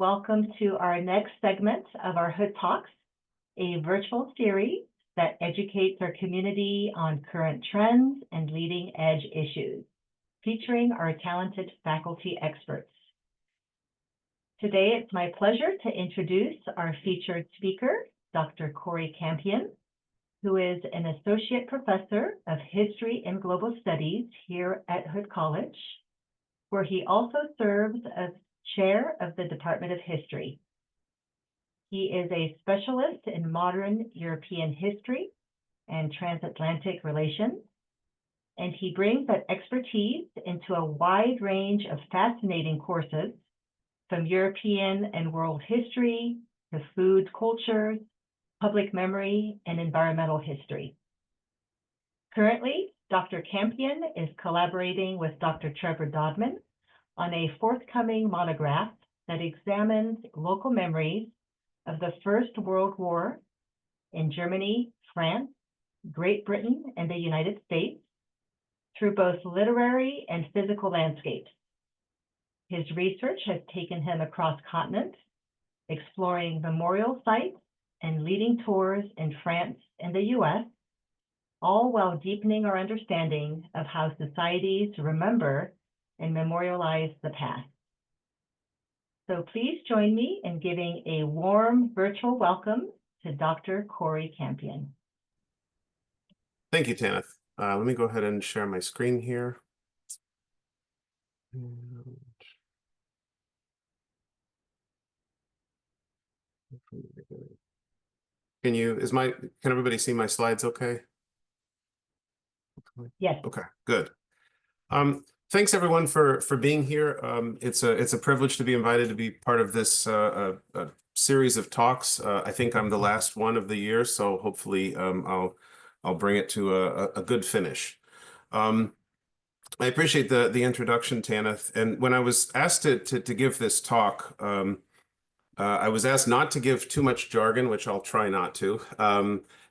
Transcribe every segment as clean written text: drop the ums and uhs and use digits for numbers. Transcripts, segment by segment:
welcome to our next segment of our Hood Talks, a virtual series that educates our community on current trends and leading edge issues, featuring our talented faculty experts. Today, it's my pleasure to introduce our featured speaker, Dr. Corey Campion, who is an Associate Professor of History and Global Studies here at Hood College, where he also serves as Chair of the Department of History. He is a specialist in modern European history and transatlantic relations, and he brings that expertise into a wide range of fascinating courses, from European and world history to food cultures, public memory, and environmental history. Currently, Dr. Campion is collaborating with Dr. Trevor Dodman on a forthcoming monograph that examines local memories of the First World War in Germany, France, Great Britain, and the United States through both literary and physical landscapes. His research has taken him across continents, exploring memorial sites and leading tours in France and the US, all while deepening our understanding of how societies remember and memorialize the past. So please join me in giving a warm virtual welcome to Dr. Corey Campion. Thank you, Tanith. Let me go ahead and share my screen here. Can everybody see my slides okay? Yes. Okay, good. Thanks everyone for being here. It's a privilege to be invited to be part of this series of talks. I think I'm the last one of the year, so hopefully I'll bring it to a good finish. I appreciate the introduction, Tanith. And when I was asked to give this talk, I was asked not to give too much jargon, which I'll try not to.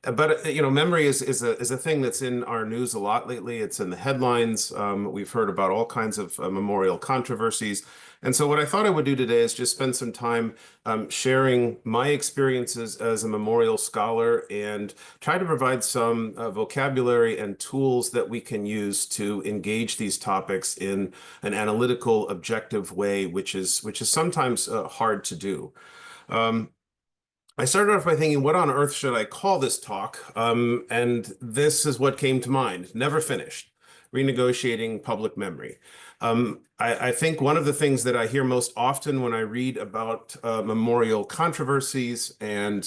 But memory is a thing that's in our news a lot lately. It's in the headlines. We've heard about all kinds of memorial controversies. And so what I thought I would do today is just spend some time sharing my experiences as a memorial scholar and try to provide some vocabulary and tools that we can use to engage these topics in an analytical, objective way, which is sometimes hard to do. I started off by thinking, what on earth should I call this talk? And this is what came to mind: never finished, renegotiating public memory. I think one of the things that I hear most often when I read about memorial controversies and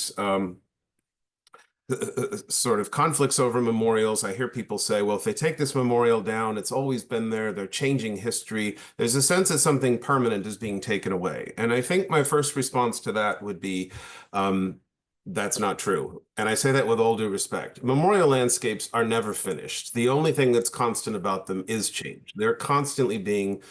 sort of conflicts over memorials, I hear people say, well, if they take this memorial down, it's always been there, they're changing history. There's a sense that something permanent is being taken away. And I think my first response to that would be, that's not true. And I say that with all due respect. Memorial landscapes are never finished. The only thing that's constant about them is change. They're constantly being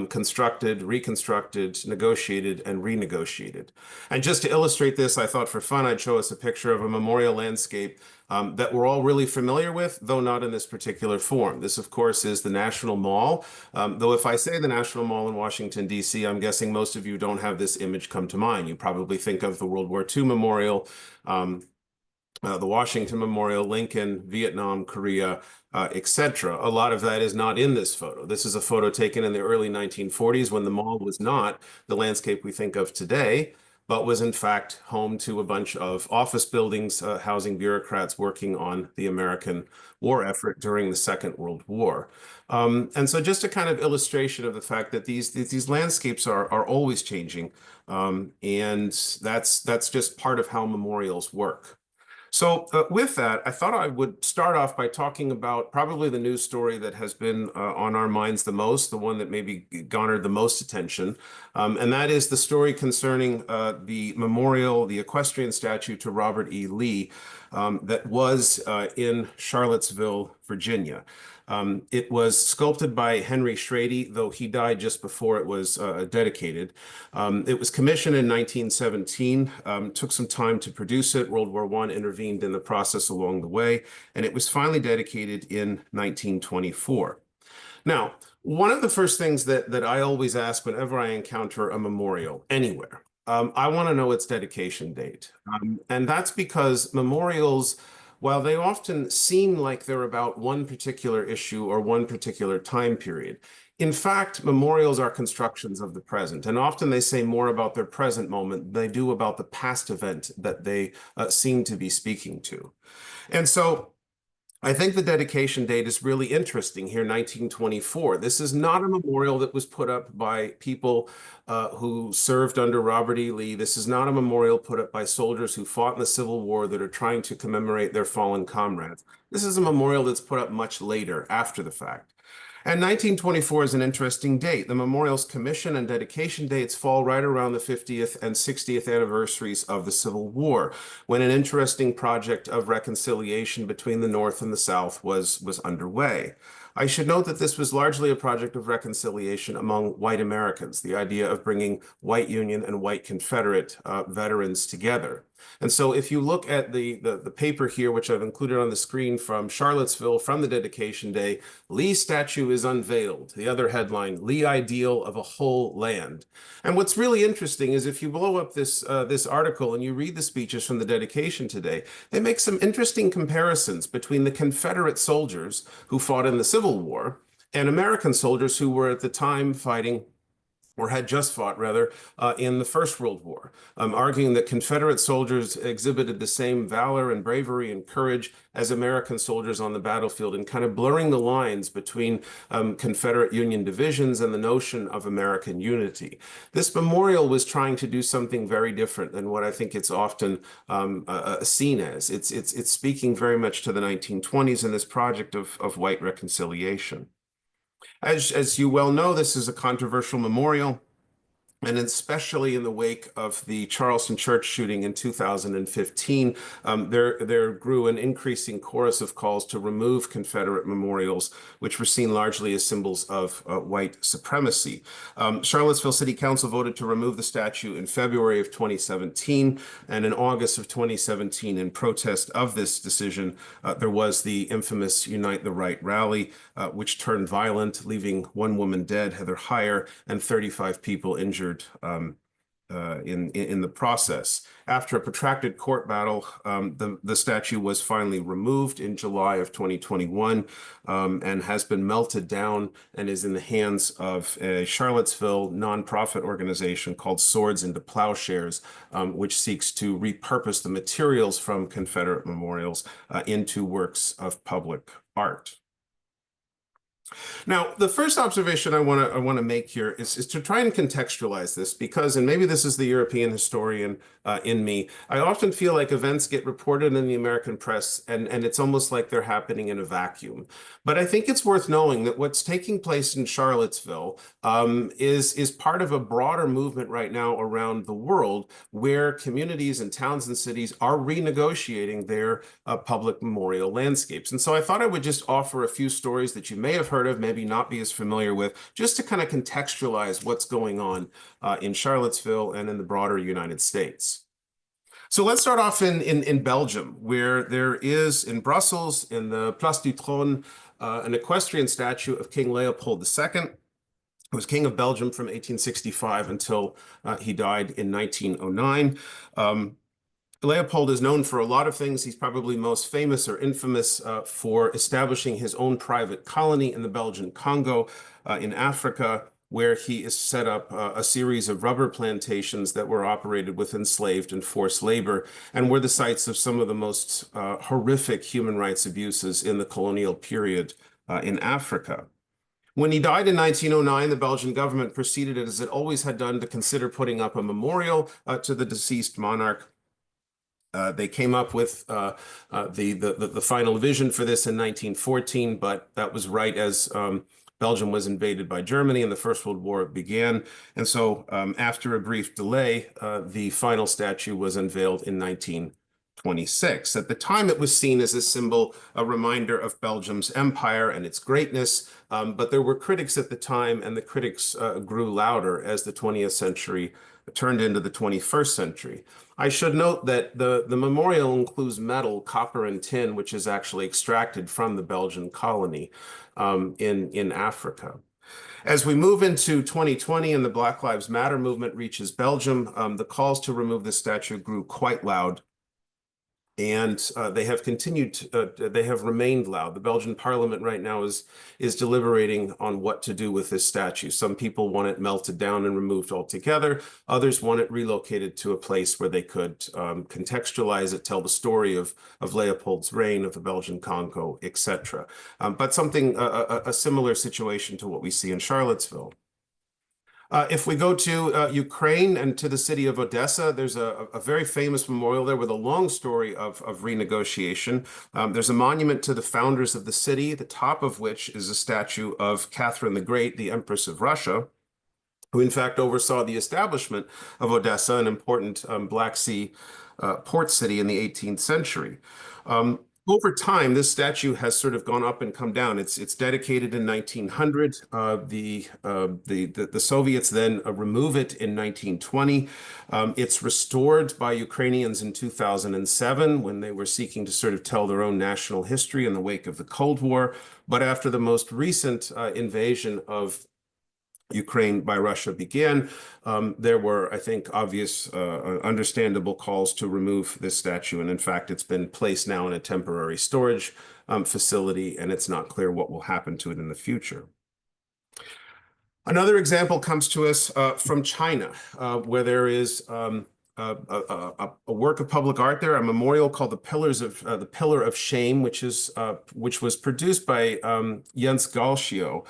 constructed, reconstructed, negotiated, and renegotiated. And just to illustrate this, I thought for fun, I'd show us a picture of a memorial landscape that we're all really familiar with, though not in this particular form. This, of course, is the National Mall. Though if I say the National Mall in Washington, D.C., I'm guessing most of you don't have this image come to mind. You probably think of the World War II Memorial, the Washington Memorial, Lincoln, Vietnam, Korea, etc. A lot of that is not in this photo. This is a photo taken in the early 1940s when the mall was not the landscape we think of today, but was in fact home to a bunch of office buildings housing bureaucrats working on the American war effort during the Second World War. And so just a kind of illustration of the fact that these landscapes are always changing, and that's just part of how memorials work. So with that, I thought I would start off by talking about probably the news story that has been on our minds the most, the one that maybe garnered the most attention, and that is the story concerning the memorial, the equestrian statue to Robert E. Lee that was in Charlottesville, Virginia. It was sculpted by Henry Schrady, though he died just before it was dedicated. It was commissioned in 1917, took some time to produce it. World War I intervened in the process along the way, and it was finally dedicated in 1924. Now, one of the first things that I always ask whenever I encounter a memorial anywhere I want to know its dedication date. And that's because memorials, while they often seem like they're about one particular issue or one particular time period, in fact, memorials are constructions of the present. And often they say more about their present moment than they do about the past event that they seem to be speaking to. And so I think the dedication date is really interesting here, 1924. This is not a memorial that was put up by people who served under Robert E. Lee. This is not a memorial put up by soldiers who fought in the Civil War that are trying to commemorate their fallen comrades. This is a memorial that's put up much later, after the fact. And 1924 is an interesting date. The memorial's commission and dedication dates fall right around the 50th and 60th anniversaries of the Civil War, when an interesting project of reconciliation between the North and the South was underway. I should note that this was largely a project of reconciliation among white Americans, the idea of bringing white Union and white Confederate veterans together. And so if you look at the paper here, which I've included on the screen from Charlottesville from the dedication day, Lee statue is unveiled. The other headline, Lee ideal of a whole land. And what's really interesting is if you blow up this article and you read the speeches from the dedication today, they make some interesting comparisons between the Confederate soldiers who fought in the Civil War and American soldiers who were at the time fighting, or had just fought rather, in the First World War, arguing that Confederate soldiers exhibited the same valor and bravery and courage as American soldiers on the battlefield, and kind of blurring the lines between Confederate Union divisions and the notion of American unity. This memorial was trying to do something very different than what I think it's often seen as. It's speaking very much to the 1920s and this project of white reconciliation. As you well know, this is a controversial memorial, and especially in the wake of the Charleston church shooting in 2015, there grew an increasing chorus of calls to remove Confederate memorials, which were seen largely as symbols of white supremacy. Charlottesville City Council voted to remove the statue in February of 2017, and in August of 2017, in protest of this decision, there was the infamous Unite the Right rally, which turned violent, leaving one woman dead, Heather Heyer, and 35 people injured in the process. After a protracted court battle, the statue was finally removed in July of 2021 and has been melted down and is in the hands of a Charlottesville nonprofit organization called Swords into Plowshares, which seeks to repurpose the materials from Confederate memorials into works of public art. Now, the first observation I want to make here is to try and contextualize this, because, and maybe this is the European historian in me, I often feel like events get reported in the American press and it's almost like they're happening in a vacuum. But I think it's worth knowing that what's taking place in Charlottesville is part of a broader movement right now around the world, where communities and towns and cities are renegotiating their public memorial landscapes. And so I thought I would just offer a few stories that you may have heard of, maybe not be as familiar with, just to kind of contextualize what's going on in Charlottesville and in the broader United States. So let's start off in Belgium, where there is in Brussels, in the Place du Trône, an equestrian statue of King Leopold II, who was King of Belgium from 1865 until he died in 1909. Leopold is known for a lot of things. He's probably most famous or infamous for establishing his own private colony in the Belgian Congo in Africa, where he has set up a series of rubber plantations that were operated with enslaved and forced labor, and were the sites of some of the most horrific human rights abuses in the colonial period in Africa. When he died in 1909, the Belgian government proceeded, as it always had done, to consider putting up a memorial to the deceased monarch. They came up with the final vision for this in 1914, but that was right as Belgium was invaded by Germany and the First World War began. And so after a brief delay, the final statue was unveiled in 1926. At the time, it was seen as a symbol, a reminder of Belgium's empire and its greatness. But there were critics at the time, and the critics grew louder as the 20th century turned into the 21st century. I should note that the memorial includes metal, copper, and tin, which is actually extracted from the Belgian colony in Africa. As we move into 2020 and the Black Lives Matter movement reaches Belgium, the calls to remove the statue grew quite loud. And they have they have remained loud. The Belgian parliament right now is deliberating on what to do with this statue. Some people want it melted down and removed altogether. Others want it relocated to a place where they could contextualize it, tell the story of Leopold's reign, of the Belgian Congo, etc. But something, a similar situation to what we see in Charlottesville. If we go to Ukraine and to the city of Odessa, there's a very famous memorial there with a long story of renegotiation. There's a monument to the founders of the city, the top of which is a statue of Catherine the Great, the Empress of Russia, who in fact oversaw the establishment of Odessa, an important Black Sea port city in the 18th century. Over time, this statue has sort of gone up and come down. It's dedicated in 1900. The Soviets then remove it in 1920. It's restored by Ukrainians in 2007 when they were seeking to sort of tell their own national history in the wake of the Cold War. But after the most recent invasion of Ukraine by Russia began, there were, I think, obvious, understandable calls to remove this statue. And in fact, it's been placed now in a temporary storage facility, and it's not clear what will happen to it in the future. Another example comes to us from China, where there is a work of public art there, a memorial called the Pillar of Shame, which was produced by Jens Galschiot,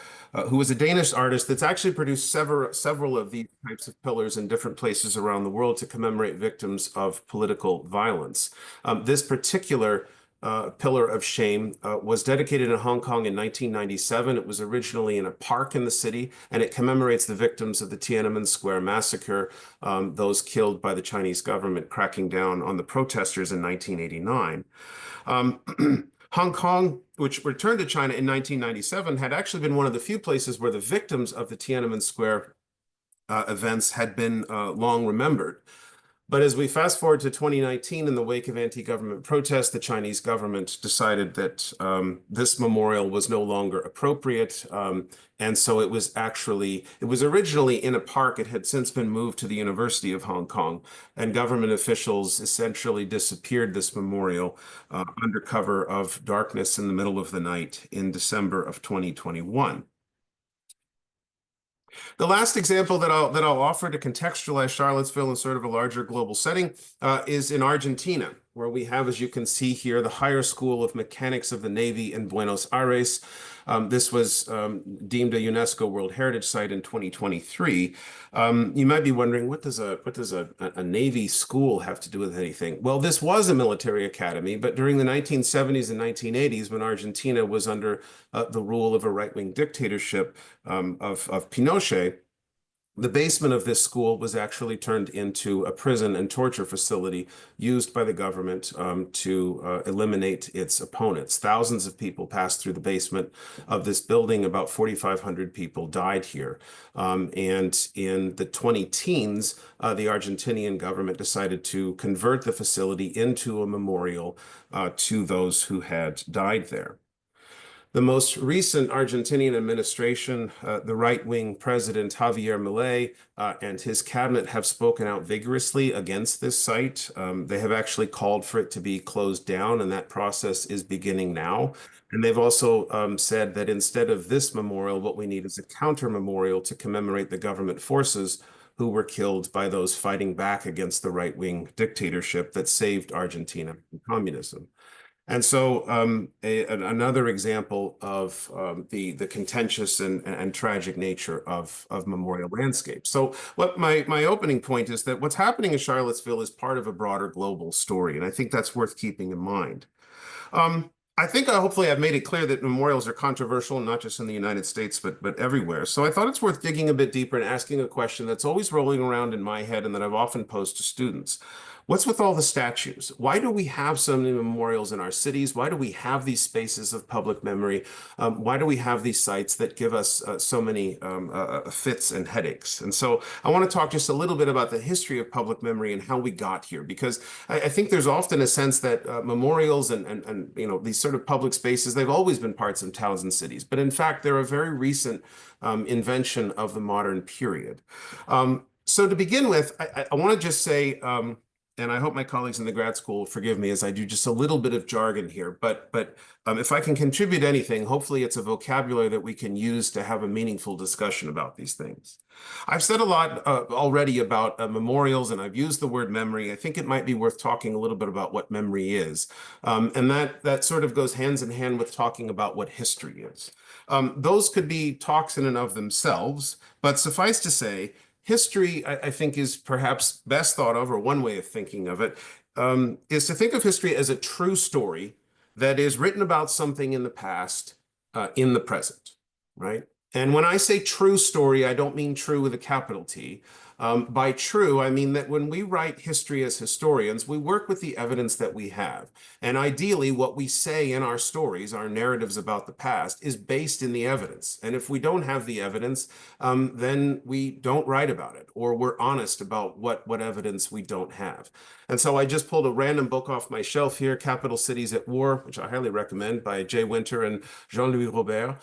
who was a Danish artist that's actually produced several of these types of pillars in different places around the world to commemorate victims of political violence. This particular Pillar of Shame was dedicated in Hong Kong in 1997. It was originally in a park in the city, and it commemorates the victims of the Tiananmen Square massacre, those killed by the Chinese government cracking down on the protesters in 1989. Hong Kong, which returned to China in 1997, had actually been one of the few places where the victims of the Tiananmen Square events had been long remembered. But as we fast forward to 2019, in the wake of anti-government protests, the Chinese government decided that this memorial was no longer appropriate. And so it was originally in a park. It had since been moved to the University of Hong Kong. And government officials essentially disappeared this memorial under cover of darkness in the middle of the night in December of 2021. The last example that I'll offer to contextualize Charlottesville in sort of a larger global setting is in Argentina, where we have, as you can see here, the Higher School of Mechanics of the Navy in Buenos Aires. This was deemed a UNESCO World Heritage Site in 2023. You might be wondering, what does a Navy school have to do with anything? Well, this was a military academy, but during the 1970s and 1980s, when Argentina was under the rule of a right-wing dictatorship of Pinochet, the basement of this school was actually turned into a prison and torture facility used by the government to eliminate its opponents. Thousands of people passed through the basement of this building. About 4,500 people died here. And in the 20-teens, the Argentinian government decided to convert the facility into a memorial to those who had died there. The most recent Argentinian administration, the right-wing president Javier Milei and his cabinet have spoken out vigorously against this site. They have actually called for it to be closed down, and that process is beginning now. And they've also said that instead of this memorial, what we need is a counter memorial to commemorate the government forces who were killed by those fighting back against the right-wing dictatorship that saved Argentina from communism. And so another example of the contentious and tragic nature of memorial landscapes. So what my opening point is that what's happening in Charlottesville is part of a broader global story, and I think that's worth keeping in mind. I think hopefully I've made it clear that memorials are controversial, not just in the United States, but everywhere. So I thought it's worth digging a bit deeper and asking a question that's always rolling around in my head and that I've often posed to students. What's with all the statues? Why do we have so many memorials in our cities? Why do we have these spaces of public memory? Why do we have these sites that give us so many fits and headaches? And so I want to talk just a little bit about the history of public memory and how we got here, because I think there's often a sense that memorials and these sort of public spaces, they've always been parts of towns and cities. But in fact, they're a very recent invention of the modern period. So to begin with, I want to just say, and I hope my colleagues in the grad school will forgive me as I do just a little bit of jargon here, but if I can contribute anything, hopefully it's a vocabulary that we can use to have a meaningful discussion about these things. I've said a lot already about memorials, and I've used the word memory. I think it might be worth talking a little bit about what memory is. And that sort of goes hands in hand with talking about what history is. Those could be talks in and of themselves, but suffice to say, history, I think, is perhaps best thought of, or one way of thinking of it, is to think of history as a true story that is written about something in the past, in the present, right? And when I say true story, I don't mean true with a capital T. By true, I mean that when we write history as historians, we work with the evidence that we have. And ideally, what we say in our stories, our narratives about the past, is based in the evidence. And if we don't have the evidence, then we don't write about it, or we're honest about what evidence we don't have. And so I just pulled a random book off my shelf here, Capital Cities at War, which I highly recommend, by Jay Winter and Jean-Louis Robert.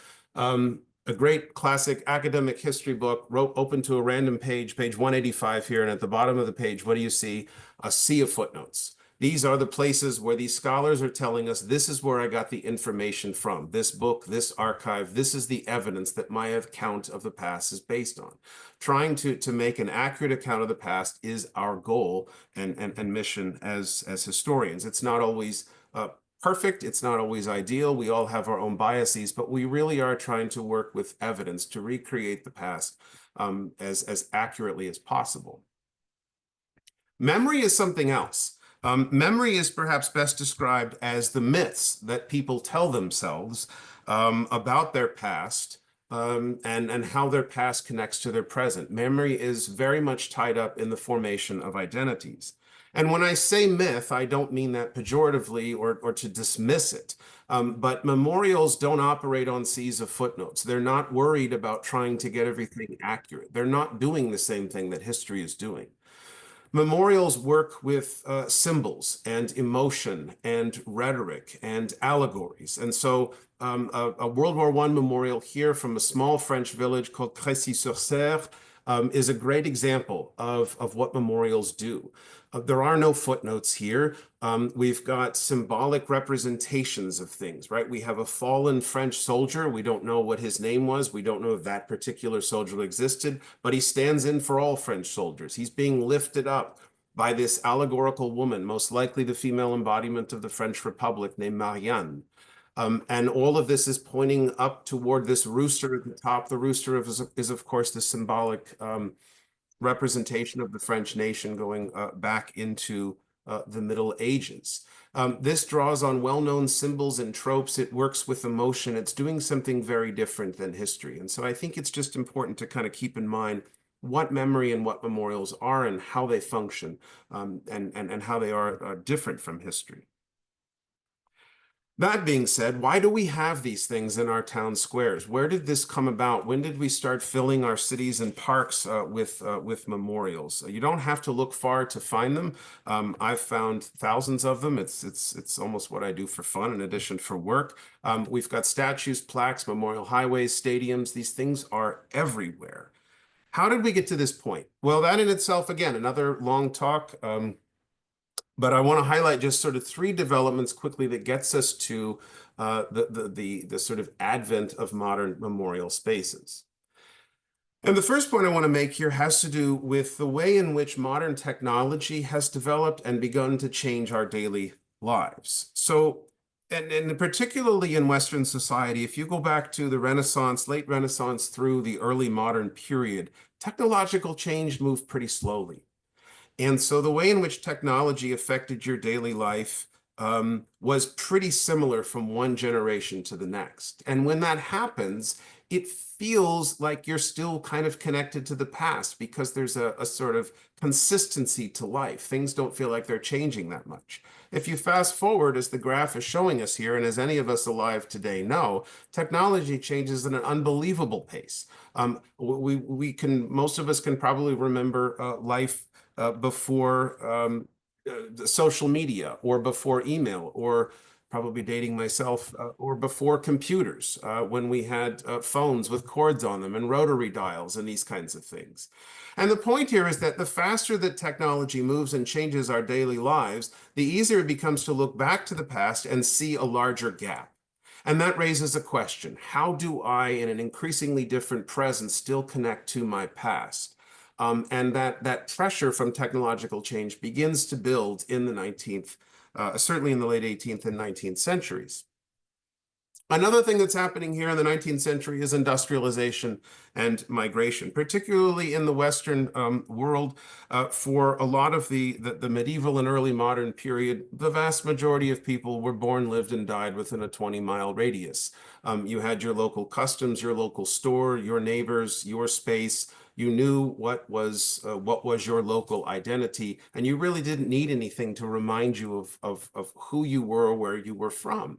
A great classic academic history book, open to a random page, page 185 here, and at the bottom of the page, what do you see? A sea of footnotes. These are the places where these scholars are telling us, this is where I got the information from. This book, this archive, this is the evidence that my account of the past is based on. Trying to make an accurate account of the past is our goal and mission as historians. It's not always perfect. It's not always ideal. We all have our own biases, but we really are trying to work with evidence to recreate the past as accurately as possible. Memory is something else. Memory is perhaps best described as the myths that people tell themselves about their past and how their past connects to their present. Memory is very much tied up in the formation of identities. And when I say myth, I don't mean that pejoratively or to dismiss it. But memorials don't operate on seas of footnotes. They're not worried about trying to get everything accurate. They're not doing the same thing that history is doing. Memorials work with symbols and emotion and rhetoric and allegories. And so a World War I memorial here from a small French village called Crécy-sur-Serre is a great example of what memorials do. There are no footnotes here. We've got symbolic representations of things, right? We have a fallen French soldier. We don't know what his name was. We don't know if that particular soldier existed, but he stands in for all French soldiers. He's being lifted up by this allegorical woman, most likely the female embodiment of the French Republic, named Marianne. And all of this is pointing up toward this rooster at the top. The rooster is of course, the symbolic representation of the French nation going back into the Middle Ages. This draws on well-known symbols and tropes. It works with emotion. It's doing something very different than history. And so I think it's just important to kind of keep in mind what memory and what memorials are and how they function and how they are different from history. That being said, why do we have these things in our town squares? Where did this come about? When did we start filling our cities and parks with memorials? You don't have to look far to find them. I've found thousands of them. It's almost what I do for fun in addition for work. We've got statues, plaques, memorial highways, stadiums. These things are everywhere. How did we get to this point? Well, that in itself, again, another long talk. But I want to highlight just sort of three developments quickly that gets us to the sort of advent of modern memorial spaces. And the first point I want to make here has to do with the way in which modern technology has developed and begun to change our daily lives. So, and particularly in Western society, if you go back to the Renaissance, late Renaissance through the early modern period, technological change moved pretty slowly. And so the way in which technology affected your daily life was pretty similar from one generation to the next. And when that happens, it feels like you're still kind of connected to the past because there's a sort of consistency to life. Things don't feel like they're changing that much. If you fast forward, as the graph is showing us here, and as any of us alive today know, technology changes at an unbelievable pace. Most of us can probably remember life before social media or before email, or probably dating myself, or before computers, when we had phones with cords on them and rotary dials and these kinds of things. And the point here is that the faster that technology moves and changes our daily lives, the easier it becomes to look back to the past and see a larger gap. And that raises a question: how do I, in an increasingly different present, still connect to my past? And that pressure from technological change begins to build in the 19th, certainly in the late 18th and 19th centuries. Another thing that's happening here in the 19th century is industrialization and migration, particularly in the Western world. For a lot of the medieval and early modern period, the vast majority of people were born, lived, and died within a 20-mile radius. You had your local customs, your local store, your neighbors, your space. You knew what was your local identity, and you really didn't need anything to remind you of who you were or where you were from.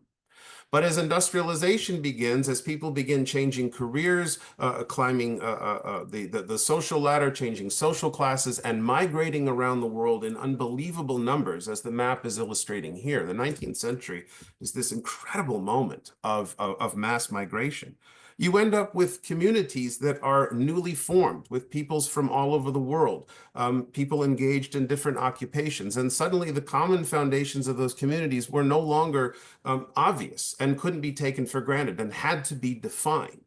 But as industrialization begins, as people begin changing careers, climbing the social ladder, changing social classes, and migrating around the world in unbelievable numbers, as the map is illustrating here, the 19th century is this incredible moment of mass migration. You end up with communities that are newly formed, with peoples from all over the world, people engaged in different occupations. And suddenly the common foundations of those communities were no longer obvious and couldn't be taken for granted and had to be defined.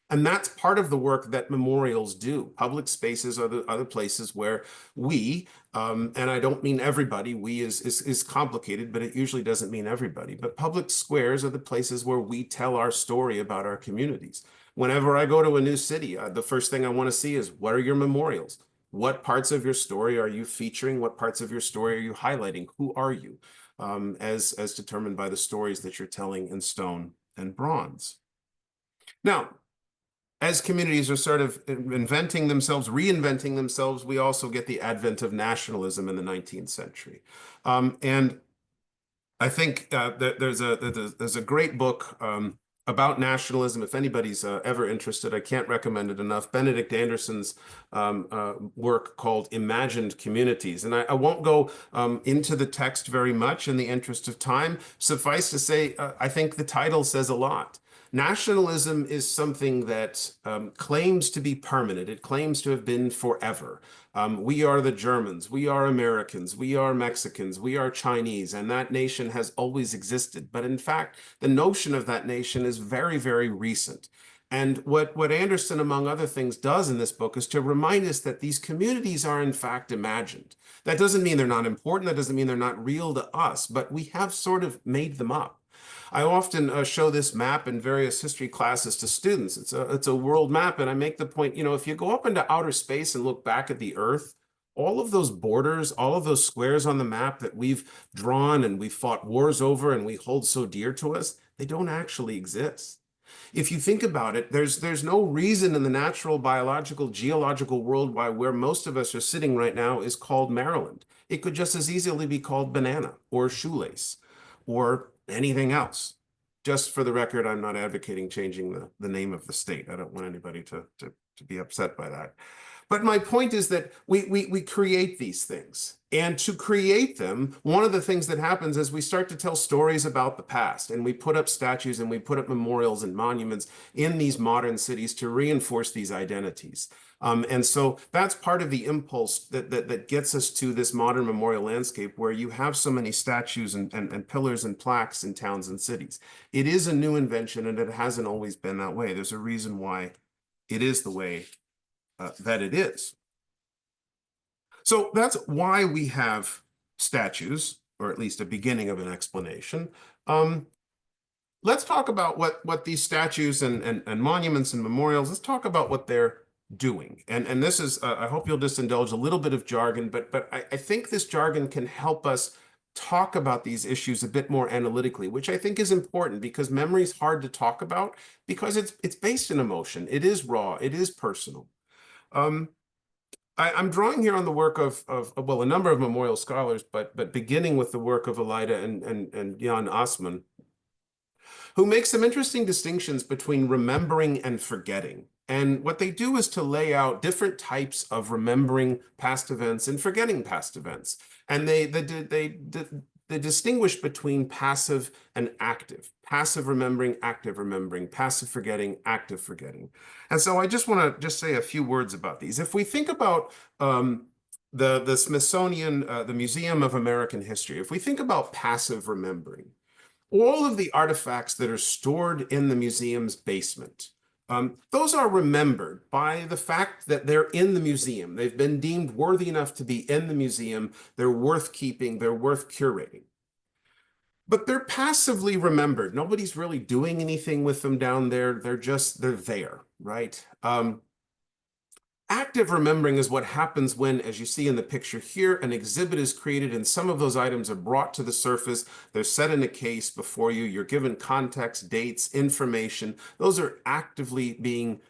And that's part of the work that memorials do. Public spaces are the other places where we, and I don't mean everybody, we is complicated, but it usually doesn't mean everybody. But public squares are the places where we tell our story about our communities. Whenever I go to a new city, the first thing I want to see is, what are your memorials? What parts of your story are you featuring? What parts of your story are you highlighting? Who are you? As determined by the stories that you're telling in stone and bronze. Now, as communities are sort of inventing themselves, reinventing themselves, we also get the advent of nationalism in the 19th century. And I think that there's a great book about nationalism. If anybody's ever interested, I can't recommend it enough. Benedict Anderson's work called Imagined Communities. And I won't go into the text very much in the interest of time. Suffice to say, I think the title says a lot. Nationalism is something that claims to be permanent. It claims to have been forever. We are the Germans, we are Americans, we are Mexicans, we are Chinese, and that nation has always existed. But in fact, the notion of that nation is very, very recent. And what Anderson, among other things, does in this book is to remind us that these communities are in fact imagined. That doesn't mean they're not important, that doesn't mean they're not real to us, but we have sort of made them up. I often show this map in various history classes to students. It's a world map, and I make the point, if you go up into outer space and look back at the Earth, all of those borders, all of those squares on the map that we've drawn and we've fought wars over and we hold so dear to us, they don't actually exist. If you think about it, there's no reason in the natural, biological, geological world why where most of us are sitting right now is called Maryland. It could just as easily be called banana or shoelace or anything else. Just for the record, I'm not advocating changing the name of the state. I don't want anybody to be upset by that. But my point is that we create these things. And to create them, one of the things that happens is we start to tell stories about the past, and we put up statues and we put up memorials and monuments in these modern cities to reinforce these identities. And so that's part of the impulse that gets us to this modern memorial landscape where you have so many statues and pillars and plaques in towns and cities. It is a new invention, and it hasn't always been that way. There's a reason why it is the way that it is. So that's why we have statues, or at least a beginning of an explanation. Let's talk about what these statues and monuments and memorials, let's talk about what they're doing. And this is, I hope you'll just indulge a little bit of jargon, but I think this jargon can help us talk about these issues a bit more analytically, which I think is important because memory is hard to talk about because it's based in emotion. It is raw. It is personal. Um, I'm drawing here on the work of well, a number of memorial scholars, but beginning with the work of Elida and Jan Assmann, who make some interesting distinctions between remembering and forgetting. And what they do is to lay out different types of remembering past events and forgetting past events. And they distinguish between passive and active, passive remembering, passive forgetting, active forgetting. And so I just want to just say a few words about these. If we think about the Smithsonian, the Museum of American History, if we think about passive remembering, all of the artifacts that are stored in the museum's basement, those are remembered by the fact that they're in the museum. They've been deemed worthy enough to be in the museum. They're worth keeping. They're worth curating. But they're passively remembered. Nobody's really doing anything with them down there. They're there, right? Active remembering is what happens when, as you see in the picture here, an exhibit is created and some of those items are brought to the surface. They're set in a case before you. You're given context, dates, information. Those are actively being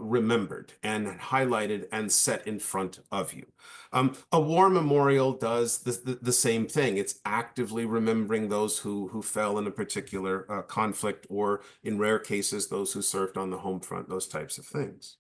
remembered and highlighted and set in front of you. A war memorial does the same thing. It's actively remembering those who fell in a particular conflict, or in rare cases, those who served on the home front, those types of things.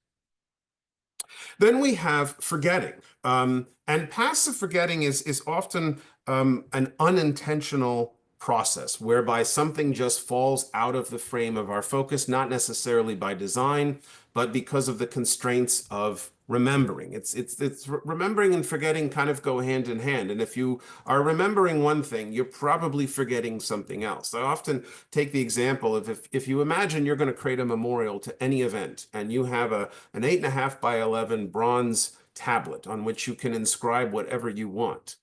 Then we have forgetting. And passive forgetting is often an unintentional process whereby something just falls out of the frame of our focus, not necessarily by design, but because of the constraints of remembering. It's remembering and forgetting kind of go hand in hand. And if you are remembering one thing, you're probably forgetting something else. I often take the example of if you imagine you're going to create a memorial to any event and you have an 8.5 by 11 bronze tablet on which you can inscribe whatever you want.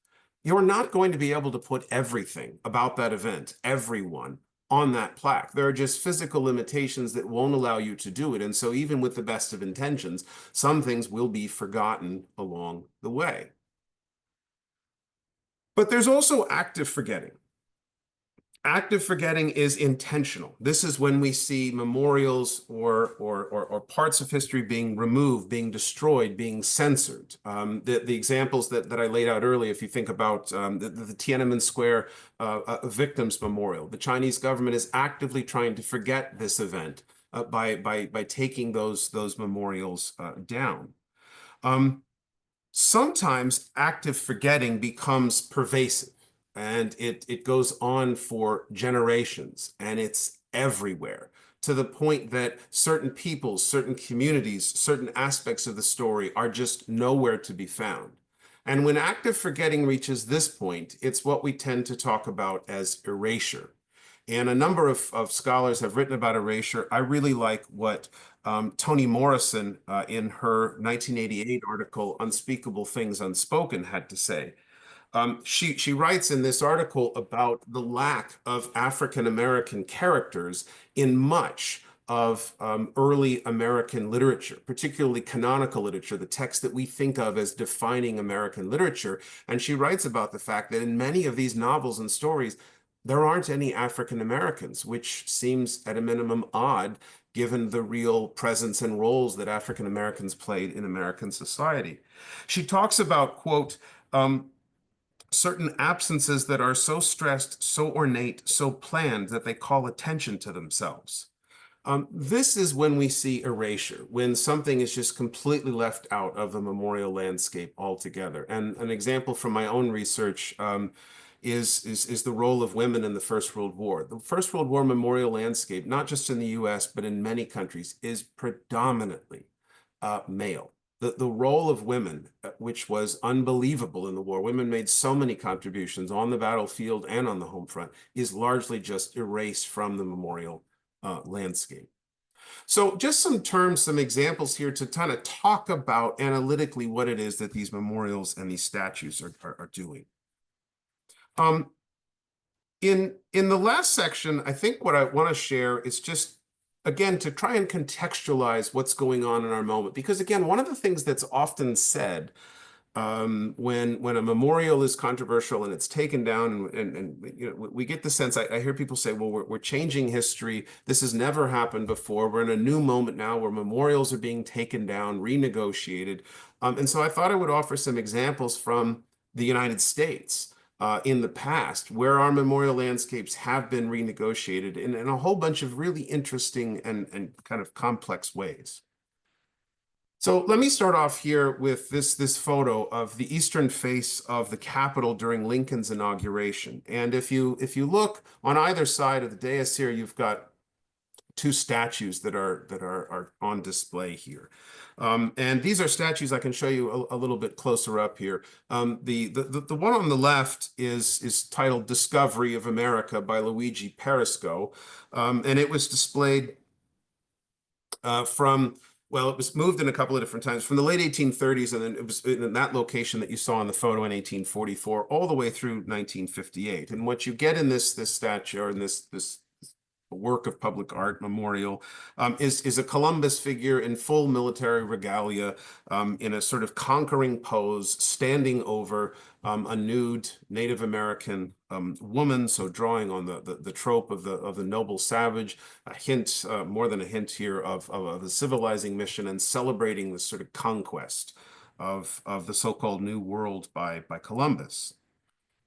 You're not going to be able to put everything about that event, everyone, on that plaque. There are just physical limitations that won't allow you to do it. And so even with the best of intentions, some things will be forgotten along the way. But there's also active forgetting. Active forgetting is intentional. This is when we see memorials or parts of history being removed, being destroyed, being censored. The examples that I laid out earlier, if you think about the Tiananmen Square Victims Memorial, the Chinese government is actively trying to forget this event by taking those memorials down. Sometimes active forgetting becomes pervasive. And it goes on for generations, and it's everywhere, to the point that certain people, certain communities, certain aspects of the story are just nowhere to be found. And when active forgetting reaches this point, it's what we tend to talk about as erasure. And a number of scholars have written about erasure. I really like what Toni Morrison in her 1988 article, Unspeakable Things Unspoken, had to say. She writes in this article about the lack of African-American characters in much of early American literature, particularly canonical literature, the text that we think of as defining American literature. And she writes about the fact that in many of these novels and stories, there aren't any African-Americans, which seems at a minimum odd, given the real presence and roles that African-Americans played in American society. She talks about, quote, certain absences that are so stressed, so ornate, so planned that they call attention to themselves. This is when we see erasure, when something is just completely left out of the memorial landscape altogether. And an example from my own research is the role of women in the First World War. The First World War memorial landscape, not just in the US, but in many countries, is predominantly male. The role of women, which was unbelievable in the war, women made so many contributions on the battlefield and on the home front, is largely just erased from the memorial landscape. So just some terms, some examples here to kind of talk about analytically what it is that these memorials and these statues are doing. In the last section, I think what I want to share is just, again, to try and contextualize what's going on in our moment. Because again, one of the things that's often said when a memorial is controversial and it's taken down, and you know, we get the sense, I hear people say, well, we're changing history. This has never happened before. We're in a new moment now where memorials are being taken down, renegotiated. And so I thought I would offer some examples from the United States in the past where our memorial landscapes have been renegotiated in a whole bunch of really interesting and kind of complex ways. So let me start off here with this photo of the eastern face of the Capitol during Lincoln's inauguration. And if you look on either side of the dais here, you've got two statues that are on display here. And these are statues I can show you a little bit closer up here. The one on the left is titled Discovery of America by Luigi Perisco. And it was displayed well, it was moved in a couple of different times from the late 1830s, and then it was in that location that you saw in the photo in 1844, all the way through 1958. And what you get in this statue, or in this work of public art memorial, is a Columbus figure in full military regalia, in a sort of conquering pose, standing over a nude Native American woman, so drawing on the trope of the noble savage, a hint, more than a hint here, of a civilizing mission, and celebrating this sort of conquest of the so-called New World by Columbus.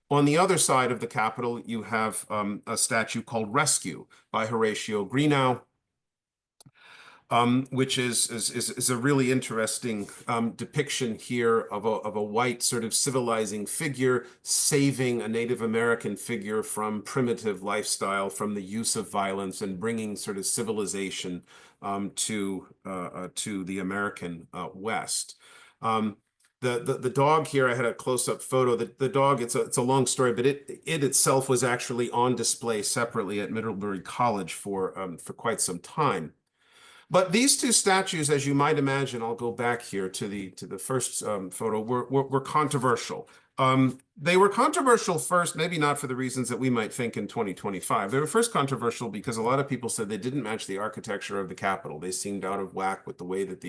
On the other side of the Capitol, you have a statue called Rescue by Horatio Greenough, which is a really interesting depiction here of a white sort of civilizing figure saving a Native American figure from primitive lifestyle, from the use of violence, and bringing sort of civilization to the American West. The dog here, I had a close-up photo. The dog, it's a long story, but it itself was actually on display separately at Middlebury College for quite some time. But these two statues, as you might imagine, I'll go back here to the first photo, were controversial. They were controversial first, maybe not for the reasons that we might think in 2025. They were first controversial because a lot of people said they didn't match the architecture of the Capitol. They seemed out of whack with the way that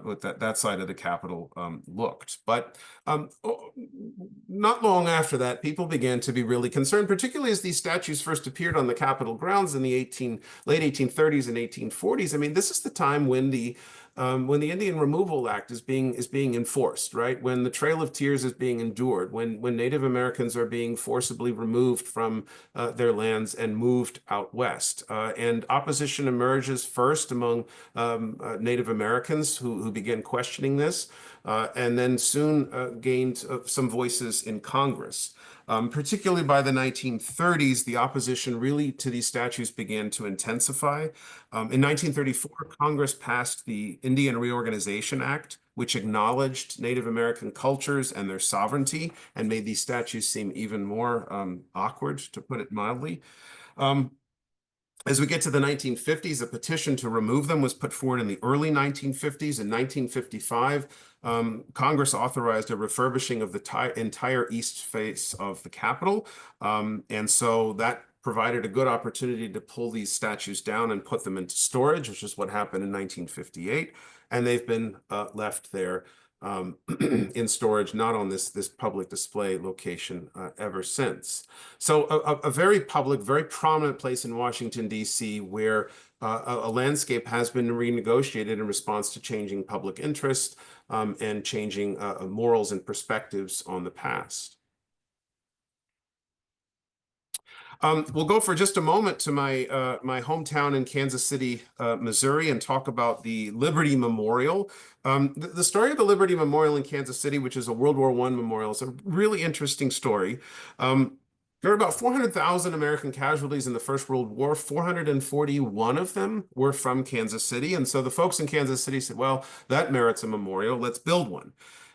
with that side of the Capitol looked. But not long after that, people began to be really concerned, particularly as these statues first appeared on the Capitol grounds in the late 1830s and 1840s. I mean, this is the time when the Indian Removal Act is being enforced, right? When the Trail of Tears is being endured, when Native Americans are being forcibly removed from their lands and moved out west. And opposition emerges first among Native Americans who began questioning this, and then soon gained some voices in Congress. Particularly by the 1930s, the opposition really to these statues began to intensify. In 1934, Congress passed the Indian Reorganization Act, which acknowledged Native American cultures and their sovereignty, and made these statues seem even more awkward, to put it mildly. As we get to the 1950s, a petition to remove them was put forward in the early 1950s. In 1955, Congress authorized a refurbishing of the entire east face of the Capitol. And so that provided a good opportunity to pull these statues down and put them into storage, which is what happened in 1958. And they've been left there in storage, not on this public display location ever since. So a very public, very prominent place in Washington, D.C., where a landscape has been renegotiated in response to changing public interest and changing morals and perspectives on the past. We'll go for just a moment to my hometown in Kansas City, Missouri, and talk about the Liberty Memorial. The story of the Liberty Memorial in Kansas City, which is a World War I memorial, is a really interesting story. There were about 400,000 American casualties in the First World War. 441 of them were from Kansas City. And so the folks in Kansas City said, well, that merits a memorial. Let's build one.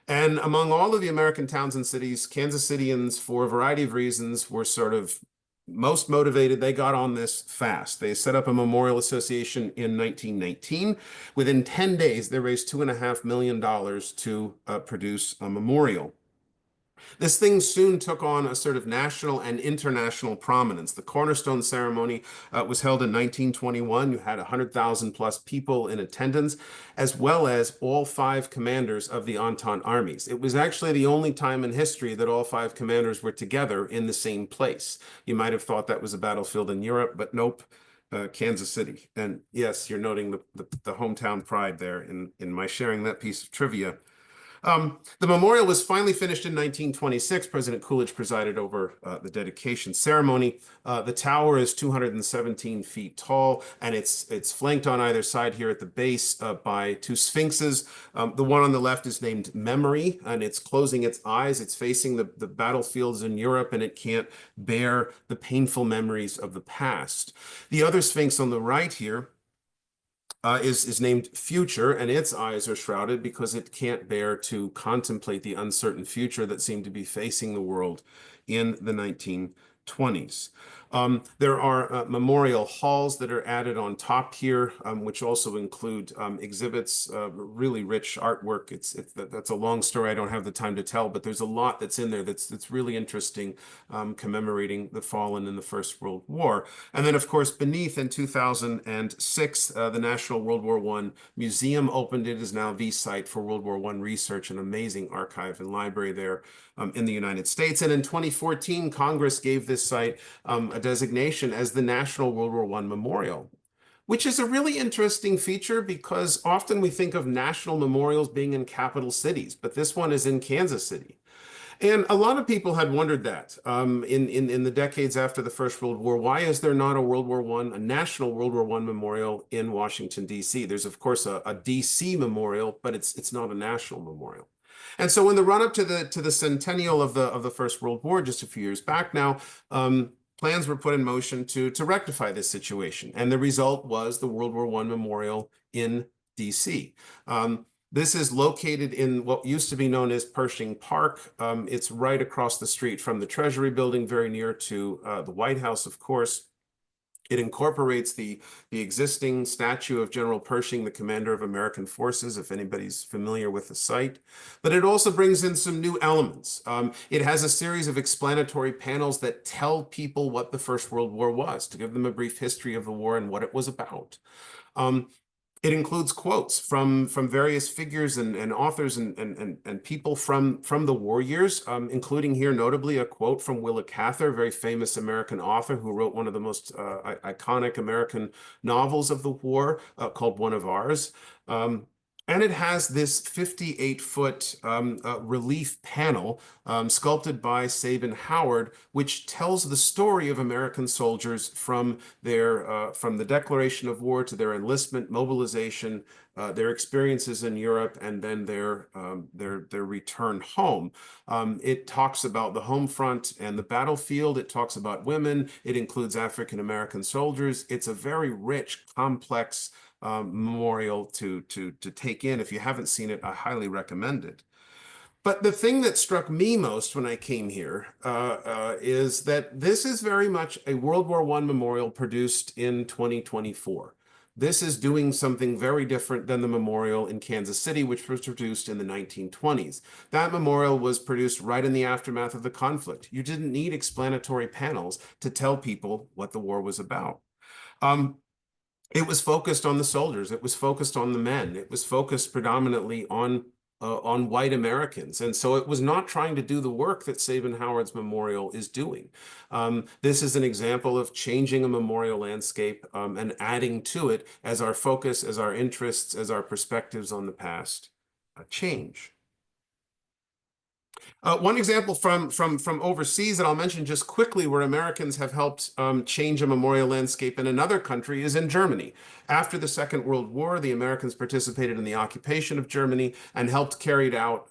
And among all of the American towns and cities, Kansas Cityans, for a variety of reasons, were sort of most motivated. They got on this fast. They set up a memorial association in 1919. Within 10 days, they raised $2.5 million to produce a memorial. This thing soon took on a sort of national and international prominence. The cornerstone ceremony was held in 1921. You had 100,000 plus people in attendance, as well as all 5 commanders of the Entente armies. It was actually the only time in history that all 5 commanders were together in the same place. You might have thought that was a battlefield in Europe, but nope. Kansas City. And yes, you're noting the hometown pride there in my sharing that piece of trivia. The memorial was finally finished in 1926. President Coolidge presided over the dedication ceremony. The tower is 217 feet tall, and it's flanked on either side here at the base by 2 sphinxes. The one on the left is named Memory, and it's closing its eyes. It's facing the battlefields in Europe, and it can't bear the painful memories of the past. The other sphinx on the right here is named Future, and its eyes are shrouded because it can't bear to contemplate the uncertain future that seemed to be facing the world in the 1920s. There are memorial halls that are added on top here, which also include exhibits, really rich artwork. That's a long story. I don't have the time to tell, but there's a lot that's in there that's really interesting, commemorating the fallen in the First World War. And then, of course, beneath in 2006, the National World War I Museum opened. It is now the site for World War I research, an amazing archive and library there in the United States. And in 2014, Congress gave this site a designation as the National World War I Memorial, which is a really interesting feature because often we think of national memorials being in capital cities, but this one is in Kansas City. And a lot of people had wondered that in the decades after the First World War, why is there not a World War I, a National World War I memorial in Washington, D.C.? There's, of course, a D.C. memorial, but it's not a national memorial. And so in the run-up to the centennial of the First World War, just a few years back now, plans were put in motion to rectify this situation. And the result was the World War I Memorial in D.C. This is located in what used to be known as Pershing Park. It's right across the street from the Treasury Building, very near to the White House, of course. It incorporates the existing statue of General Pershing, the commander of American forces, if anybody's familiar with the site. But it also brings in some new elements. It has a series of explanatory panels that tell people what the First World War was, to give them a brief history of the war and what it was about. It includes quotes from various figures and authors and people from the war years, including here notably a quote from Willa Cather, a very famous American author who wrote one of the most iconic American novels of the war called One of Ours. And it has this 58-foot relief panel sculpted by Sabin Howard, which tells the story of American soldiers from the declaration of war to their enlistment, mobilization, their experiences in Europe, and then their return home. It talks about the home front and the battlefield. It talks about women. It includes African American soldiers. It's a very rich, complex memorial to take in. If you haven't seen it, I highly recommend it. But the thing that struck me most when I came here is that this is very much a World War I memorial produced in 2024. This is doing something very different than the memorial in Kansas City, which was produced in the 1920s. That memorial was produced right in the aftermath of the conflict. You didn't need explanatory panels to tell people what the war was about. It was focused on the soldiers. It was focused on the men. It was focused predominantly on white Americans. And so it was not trying to do the work that Sabin Howard's memorial is doing. This is an example of changing a memorial landscape and adding to it as our focus, as our interests, as our perspectives on the past change. One example from overseas that I'll mention just quickly where Americans have helped change a memorial landscape in another country is in Germany. After the Second World War, the Americans participated in the occupation of Germany and helped carry out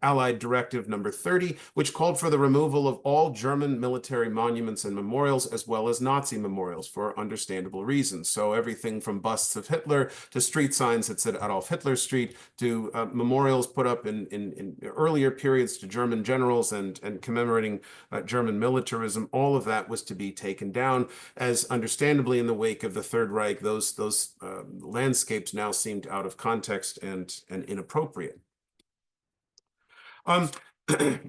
Allied Directive Number 30, which called for the removal of all German military monuments and memorials, as well as Nazi memorials for understandable reasons. So everything from busts of Hitler to street signs that said Adolf Hitler Street to memorials put up in earlier periods to German generals and commemorating German militarism. All of that was to be taken down, as understandably in the wake of the Third Reich, those landscapes now seemed out of context and inappropriate.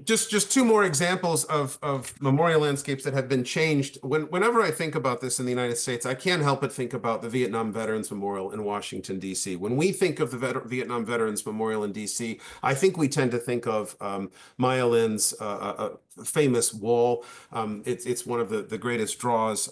Just two more examples of memorial landscapes that have been changed. Whenever I think about this in the United States, I can't help but think about the Vietnam Veterans Memorial in Washington, D.C. When we think of the Vietnam Veterans Memorial in D.C., I think we tend to think of Maya Lin's famous wall. It's one of the greatest draws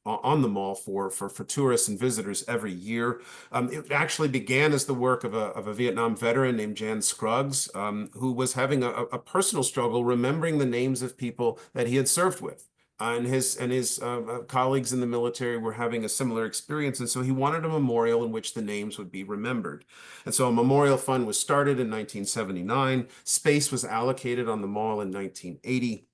on the mall for tourists and visitors every year. It actually began as the work of a Vietnam veteran named Jan Scruggs, who was having a personal struggle remembering the names of people that he had served with. And his colleagues in the military were having a similar experience, and so he wanted a memorial in which the names would be remembered. And so a memorial fund was started in 1979. Space was allocated on the mall in 1980.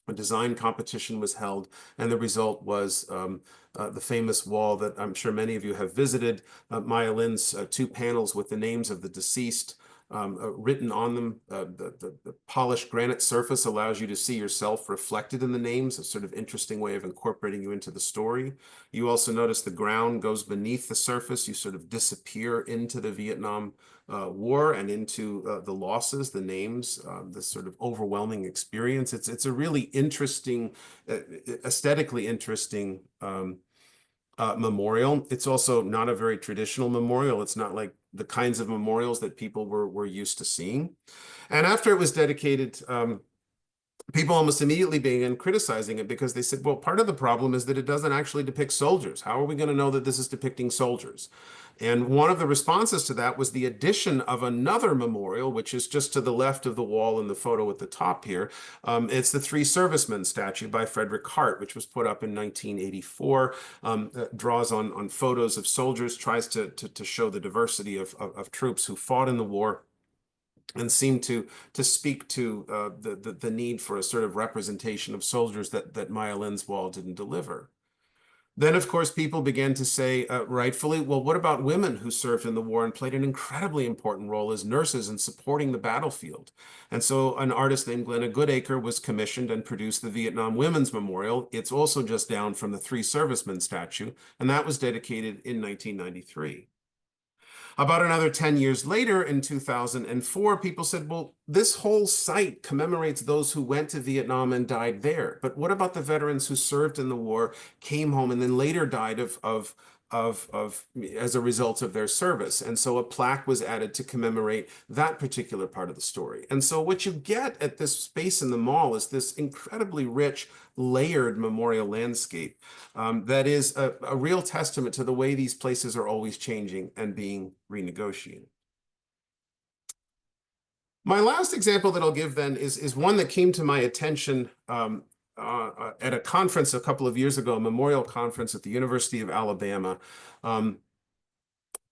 A design competition was held, and the result was the famous wall that I'm sure many of you have visited, Maya Lin's two panels with the names of the deceased written on them. The polished granite surface allows you to see yourself reflected in the names, a sort of interesting way of incorporating you into the story. You also notice the ground goes beneath the surface. You sort of disappear into the Vietnam War and into the losses, the names, this sort of overwhelming experience. It's a really interesting, aesthetically interesting memorial. It's also not a very traditional memorial. It's not like the kinds of memorials that people were used to seeing. And after it was dedicated, people almost immediately began criticizing it because they said, well, part of the problem is that it doesn't actually depict soldiers. How are we going to know that this is depicting soldiers? And one of the responses to that was the addition of another memorial, which is just to the left of the wall in the photo at the top here. It's the Three Servicemen statue by Frederick Hart, which was put up in 1984. Draws on photos of soldiers, tries to show the diversity of troops who fought in the war, and seemed to speak to the need for a sort of representation of soldiers that Maya Lin's wall didn't deliver. Then, of course, people began to say, rightfully, well, what about women who served in the war and played an incredibly important role as nurses in supporting the battlefield? And so an artist named Glenna Goodacre was commissioned and produced the Vietnam Women's Memorial. It's also just down from the Three Servicemen statue, and that was dedicated in 1993. About another 10 years later, in 2004, people said, well, this whole site commemorates those who went to Vietnam and died there. But what about the veterans who served in the war, came home, and then later died as a result of their service? And so a plaque was added to commemorate that particular part of the story. And so what you get at this space in the mall is this incredibly rich, layered memorial landscape that is a real testament to the way these places are always changing and being renegotiated. My last example that I'll give then is one that came to my attention at a conference a couple of years ago, a memorial conference at the University of Alabama.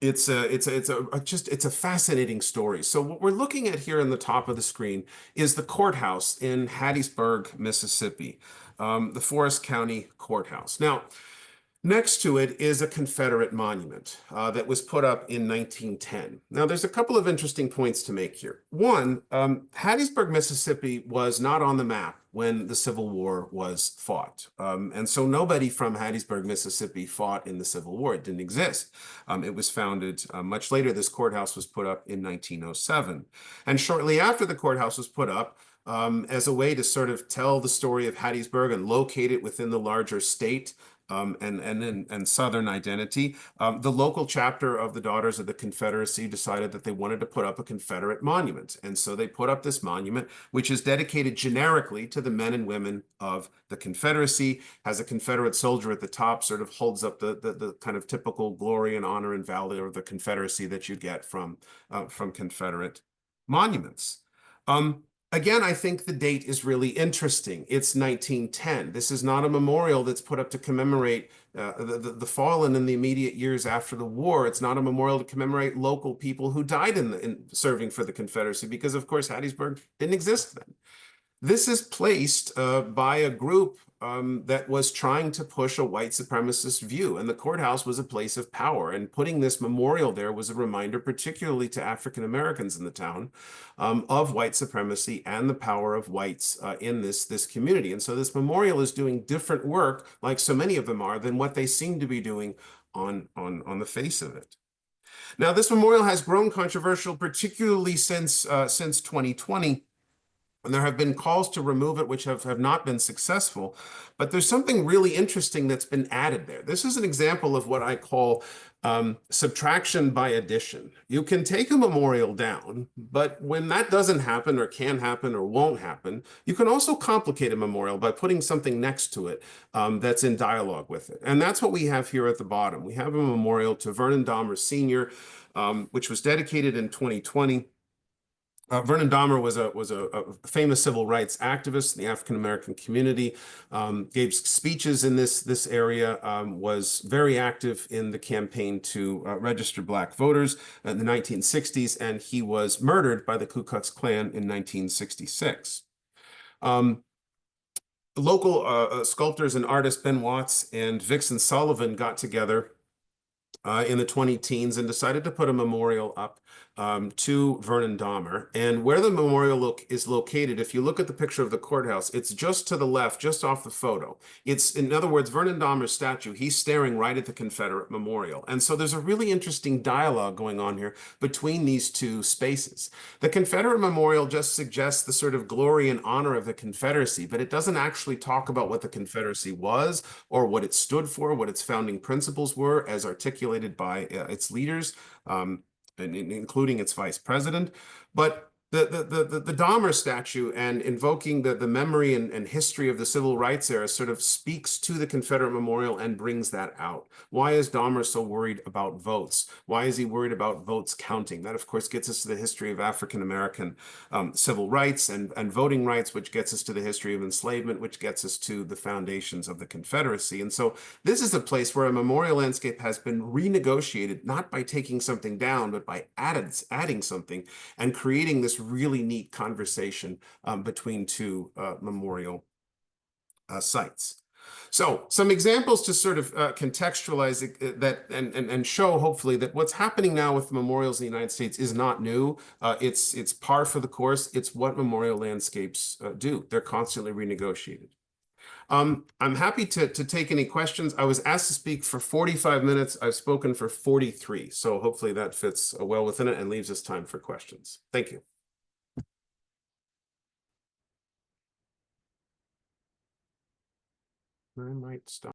It's a fascinating story. So what we're looking at here in the top of the screen is the courthouse in Hattiesburg, Mississippi, the Forest County Courthouse. Now, next to it is a Confederate monument that was put up in 1910. Now, there's a couple of interesting points to make here. One, Hattiesburg, Mississippi was not on the map when the Civil War was fought. And so nobody from Hattiesburg, Mississippi fought in the Civil War. It didn't exist. It was founded much later. This courthouse was put up in 1907. And shortly after the courthouse was put up, as a way to sort of tell the story of Hattiesburg and locate it within the larger state, and Southern identity, the local chapter of the Daughters of the Confederacy decided that they wanted to put up a Confederate monument. And so they put up this monument, which is dedicated generically to the men and women of the Confederacy, has a Confederate soldier at the top, sort of holds up the kind of typical glory and honor and valor of the Confederacy that you get from Confederate monuments. Again, I think the date is really interesting. It's 1910. This is not a memorial that's put up to commemorate the fallen in the immediate years after the war. It's not a memorial to commemorate local people who died in serving for the Confederacy, because, of course, Hattiesburg didn't exist then. This is placed by a group that was trying to push a white supremacist view, and the courthouse was a place of power. And putting this memorial there was a reminder, particularly to African Americans in the town, of white supremacy and the power of whites in this community. And so this memorial is doing different work, like so many of them are, than what they seem to be doing on the face of it. Now, this memorial has grown controversial, particularly since 2020. And there have been calls to remove it, which have not been successful. But there's something really interesting that's been added there. This is an example of what I call subtraction by addition. You can take a memorial down, but when that doesn't happen or can happen or won't happen, you can also complicate a memorial by putting something next to it that's in dialogue with it. And that's what we have here at the bottom. We have a memorial to Vernon Dahmer Sr., which was dedicated in 2020. Vernon Dahmer was a famous civil rights activist in the African American community, gave speeches in this area, was very active in the campaign to register Black voters in the 1960s, and he was murdered by the Ku Klux Klan in 1966. Local sculptors and artists Ben Watts and Vixen Sullivan got together in the 20-teens and decided to put a memorial up to Vernon Dahmer. And where the memorial is located, if you look at the picture of the courthouse, it's just to the left, just off the photo. It's, in other words, Vernon Dahmer's statue, he's staring right at the Confederate memorial. And so there's a really interesting dialogue going on here between these two spaces. The Confederate memorial just suggests the sort of glory and honor of the Confederacy, but it doesn't actually talk about what the Confederacy was or what it stood for, what its founding principles were as articulated by its leaders, including its vice president. But the Dahmer statue and invoking the memory and history of the civil rights era sort of speaks to the Confederate memorial and brings that out. Why is Dahmer so worried about votes? Why is he worried about votes counting? That, of course, gets us to the history of African American civil rights and voting rights, which gets us to the history of enslavement, which gets us to the foundations of the Confederacy. And so this is a place where a memorial landscape has been renegotiated, not by taking something down, but by adding something and creating this really neat conversation between two memorial sites. So some examples to sort of contextualize that and show hopefully that what's happening now with memorials in the United States is not new. It's par for the course. It's what memorial landscapes do. They're constantly renegotiated. I'm happy to take any questions. I was asked to speak for 45 minutes. I've spoken for 43. So hopefully that fits well within it and leaves us time for questions. Thank you. I might stop.